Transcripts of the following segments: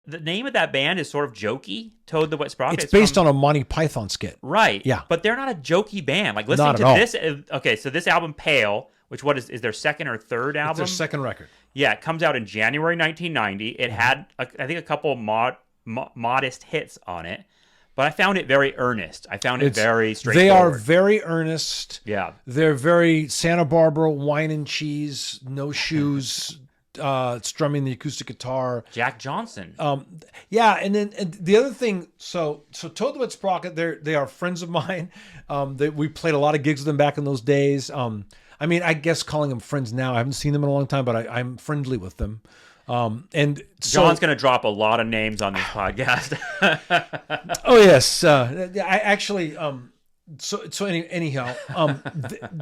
the name of that band is sort of jokey. Toad the Wet Sprocket. It's based on a Monty Python skit. Right. Yeah. But they're not a jokey band. Like listening to this. Okay, so this album, Pale, which is their second or third album? It's their second record. Yeah, it comes out in January 1990. It had, I think, a couple modest hits on it. But I found it very earnest. I found it very straightforward. They are very earnest. Yeah. They're very Santa Barbara, wine and cheese, no shoes, strumming the acoustic guitar. Jack Johnson. Yeah, and the other thing, so Toad the Wet Sprocket, they are friends of mine. We played a lot of gigs with them back in those days. I mean, I guess calling them friends now, I haven't seen them in a long time, but I'm friendly with them. And so, John's going to drop a lot of names on this podcast. Oh yes, I actually. Anyhow,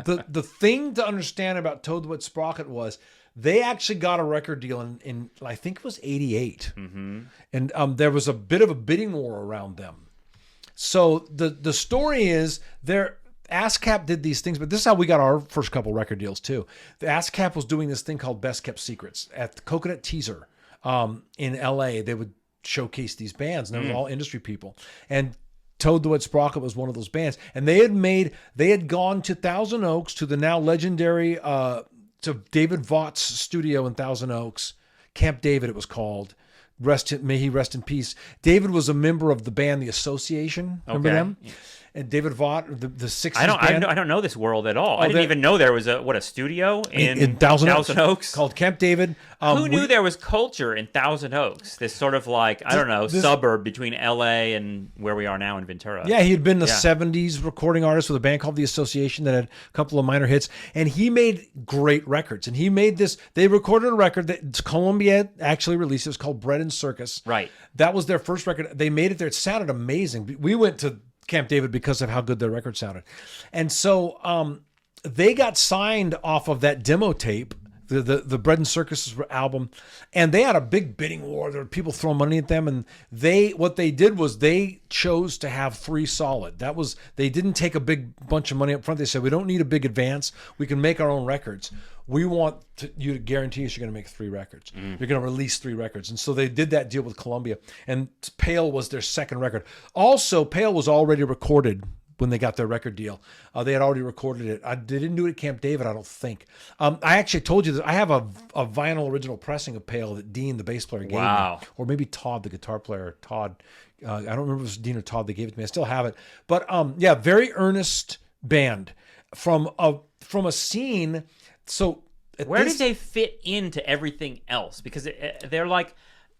the thing to understand about Toad the Wet Sprocket was they actually got a record deal in I think it was '88, and there was a bit of a bidding war around them. So the story is ASCAP did these things, but this is how we got our first couple record deals too. The ASCAP was doing this thing called Best Kept Secrets at the Coconut Teaser in LA. They would showcase these bands, and they were all industry people. And Toad the Wet Sprocket was one of those bands. And they had gone to Thousand Oaks, to the now legendary to David Vaught's studio in Thousand Oaks, Camp David it was called. May he rest in peace. David was a member of the band The Association. Remember them? Yeah. And David Vaught, the 60s band. I don't know this world at all. I didn't even know there was a studio in Thousand Oaks called Camp David. Who knew there was culture in Thousand Oaks? This sort of like, I don't know, suburb between LA and where we are now in Ventura. Yeah, he had been the 70s recording artist with a band called The Association that had a couple of minor hits. And he made great records. And he made this, they recorded a record that Columbia actually released. It was called Bread and Circus. Right. That was their first record. They made it there. It sounded amazing. We went to Camp David because of how good their record sounded. And so they got signed off of that demo tape, the Bread and Circus album, and they had a big bidding war. There were people throwing money at them, and what they did was they chose to have 3 solid. They didn't take a big bunch of money up front. They said, we don't need a big advance. We can make our own records. We want you to guarantee us you're going to make 3 records. You're going to release 3 records. And so they did that deal with Columbia. And Pale was their second record. Also, Pale was already recorded when they got their record deal. They had already recorded it. They didn't do it at Camp David, I don't think. I actually told you that I have a vinyl original pressing of Pale that Dean, the bass player, gave me. Or maybe Todd, the guitar player. Todd. I don't remember if it was Dean or Todd that gave it to me. I still have it. But yeah, very earnest band from a scene. So where did they fit into everything else? Because they're like,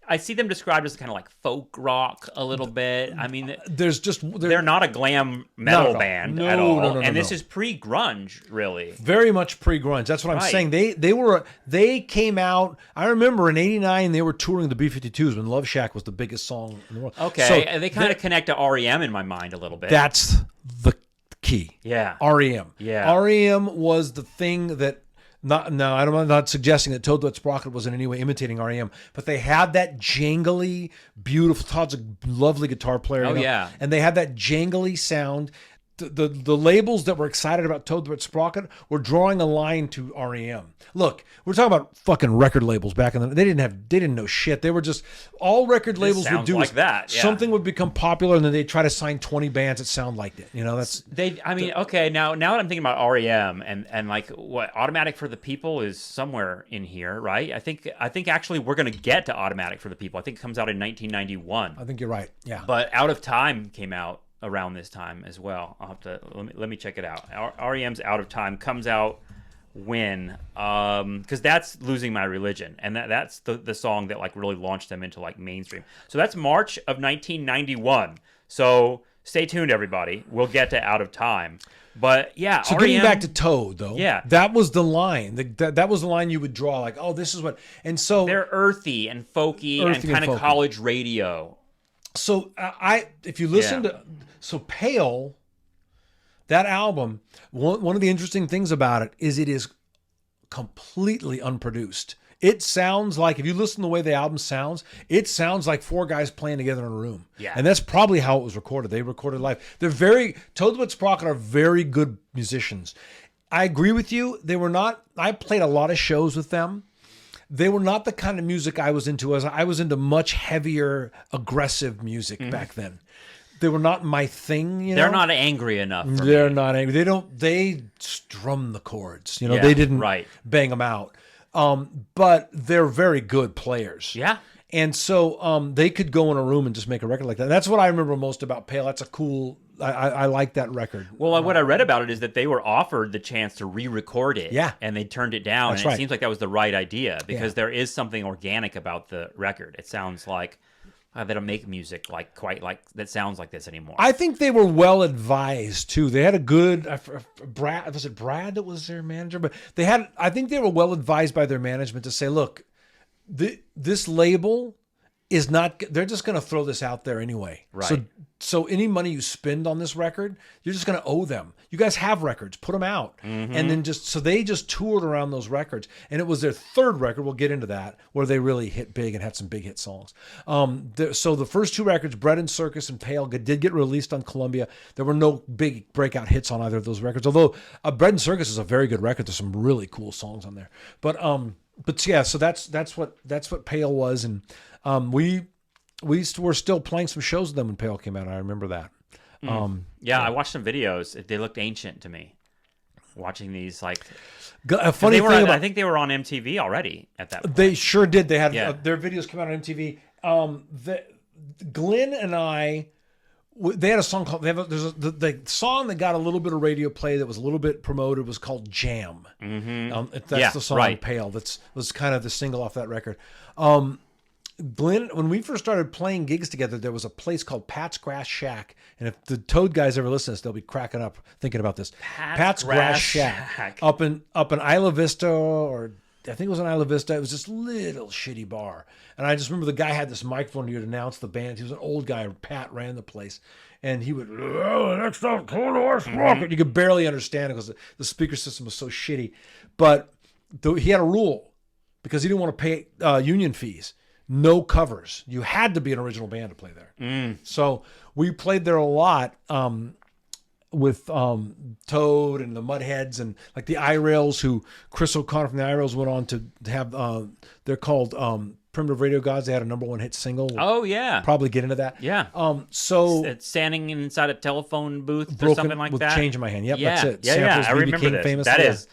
I see them described as kind of like folk rock a little bit. I mean, they're not a glam metal band at all. No, and this is pre-grunge, really. Very much pre-grunge. That's what I'm saying. They came out. I remember in '89 they were touring the B-52s when Love Shack was the biggest song in the world. Okay, so they kind of connect to REM in my mind a little bit. That's the key. Yeah, REM. Yeah, REM was the thing that. I'm not suggesting that Toad the Wet Sprocket was in any way imitating REM, but they had that jangly, beautiful. Todd's a lovely guitar player. Yeah, and they had that jangly sound. The labels that were excited about Toad the Wet Sprocket were drawing a line to REM. Look, we're talking about fucking record labels back in the they didn't know shit. They were just all record labels would do like that. Yeah. Something would become popular and then they'd try to sign 20 bands that sound like it. You know, that's okay, now that I'm thinking about REM and like what Automatic for the People is somewhere in here, right? I think actually we're going to get to Automatic for the People. I think it comes out in 1991. I think you're right. Yeah. But Out of Time came out around this time as well. I'll have to let me check it out. REM's Out of Time comes out when because that's Losing My Religion, and that's the song that like really launched them into like mainstream. So that's March of 1991. So stay tuned, everybody. We'll get to Out of Time. But yeah, so REM, getting back to Toad though, yeah, that was the line. That was the line you would draw, like, oh, this is what. And so they're earthy and folky and kind of college radio. So if you listen to Pale, that album, one of the interesting things about it is completely unproduced. It sounds like, if you listen to the way the album sounds, it sounds like 4 guys playing together in a room. Yeah. And that's probably how it was recorded. They recorded live. Toad the Wet Sprocket are very good musicians. I agree with you. They were not, I played a lot of shows with them. they were not the kind of music I was into. As I was into much heavier, aggressive music back then. They were not my thing. You know, They're not angry enough. For they're me. not angry. They don't. They strum the chords. You know, Yeah, they didn't right. bang them out. But they're very good players. Yeah. And so they could go in a room and just make a record like that. That's what I remember most about Pale. That's a cool. I like that record. Well, what I read about it is that they were offered the chance to re-record it, Yeah. and they turned it down. That's and right. it seems like that was the right idea because Yeah. there is something organic about the record. It sounds like they don't make music quite like that sounds like this anymore. I think they were well advised too. They had a good Brad. Was it Brad that was their manager? But they had. I think they were well advised by their management to say, look, this label is not. They're just going to throw this out there anyway. Right. So any money you spend on this record, you're just going to owe them. You guys have records, put them out, and then they just toured around those records, and it was their third record. We'll get into that where they really hit big and had some big hit songs. So the first two records, Bread and Circus and Pale, did get released on Columbia. There were no big breakout hits on either of those records. Although Bread and Circus is a very good record. There's some really cool songs on there. But yeah, so that's what Pale was, and we were still playing some shows with them when Pale came out. I remember that. Yeah, I watched some videos. They looked ancient to me. Watching these, like, A funny thing about I think they were on MTV already at that point. they sure did. They had Yeah. their videos come out on MTV. Glenn and I, they had a song called. The song that got a little bit of radio play that was a little bit promoted was called Jam. That's Yeah, the song right. Pale. Was kind of the single off that record. Glenn, when we first started playing gigs together, there was a place called Pat's Grass Shack. And if the Toad guys ever listen to this, they'll be cracking up thinking about this. Pat's Grass Shack. Up in Isla Vista, or I think it was in Isla Vista. It was this little shitty bar. And I just remember the guy had this microphone. He would announce the band. He was an old guy. Pat ran the place. And he would, next up, Toad the Wet Sprocket. You could barely understand it because the speaker system was so shitty. But he had a rule because he didn't want to pay union fees. No covers. You had to be an original band to play there. So we played there a lot with Toad and the Mudheads and like the I-Rails, who Chris O'Connor from the I-Rails went on to have. They're called Primitive Radio Gods. They had a #1 hit single. Oh yeah, Probably get into that. yeah. So It's standing inside a telephone booth or broken something like with that. Change in My Hand. Yep, Yeah, that's it. yeah, Samples I B.B. remember King this. famous.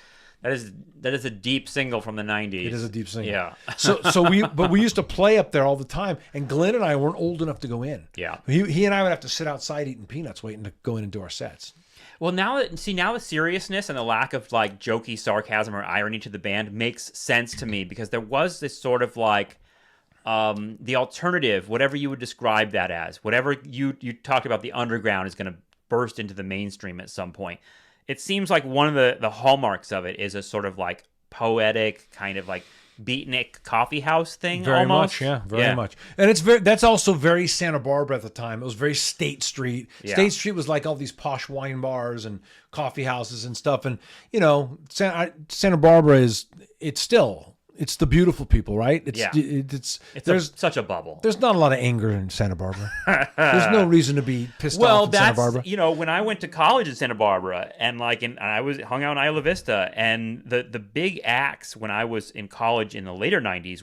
That is a deep single from the 90s. It is a deep single. Yeah. So we used to play up there all the time, and Glenn and I weren't old enough to go in. Yeah. He and I would have to sit outside eating peanuts, waiting to go in and do our sets. Well, now the seriousness and the lack of like jokey sarcasm or irony to the band makes sense to me, because there was this sort of like the alternative, whatever you would describe that as, whatever you talked about, the underground is going to burst into the mainstream at some point. It seems like one of the hallmarks of it is a sort of like poetic kind of like beatnik coffee house thing. Very almost. much, yeah, very much. And that's also very Santa Barbara at the time. It was very State Street. Yeah. State Street was like all these posh wine bars and coffee houses and stuff. And Santa Barbara it's the beautiful people, right? It's such a bubble. There's not a lot of anger in Santa Barbara. There's no reason to be pissed off in Santa Barbara. When I went to college in Santa Barbara and I hung out in Isla Vista, and the big acts when I was in college in the later 90s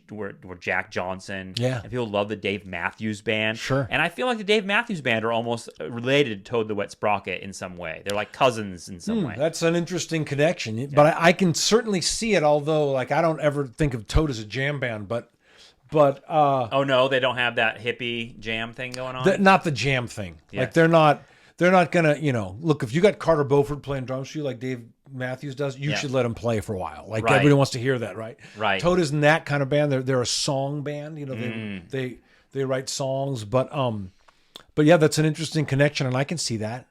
were Jack Johnson. Yeah. And people love the Dave Matthews Band. Sure. And I feel like the Dave Matthews Band are almost related to Toad the Wet Sprocket in some way. They're like cousins in some way. That's an interesting connection. But I can certainly see it, although like I don't ever think of Toad as a jam band, but oh no, they don't have that hippie jam thing going on. Not the jam thing. Yeah. Like they're not gonna, look, if you got Carter Beauford playing drums for you like Dave Matthews does, you should let him play for a while. Like Right. everybody wants to hear that, right? Right. Toad isn't that kind of band. They're a song band. They write songs, but yeah, that's an interesting connection, and I can see that.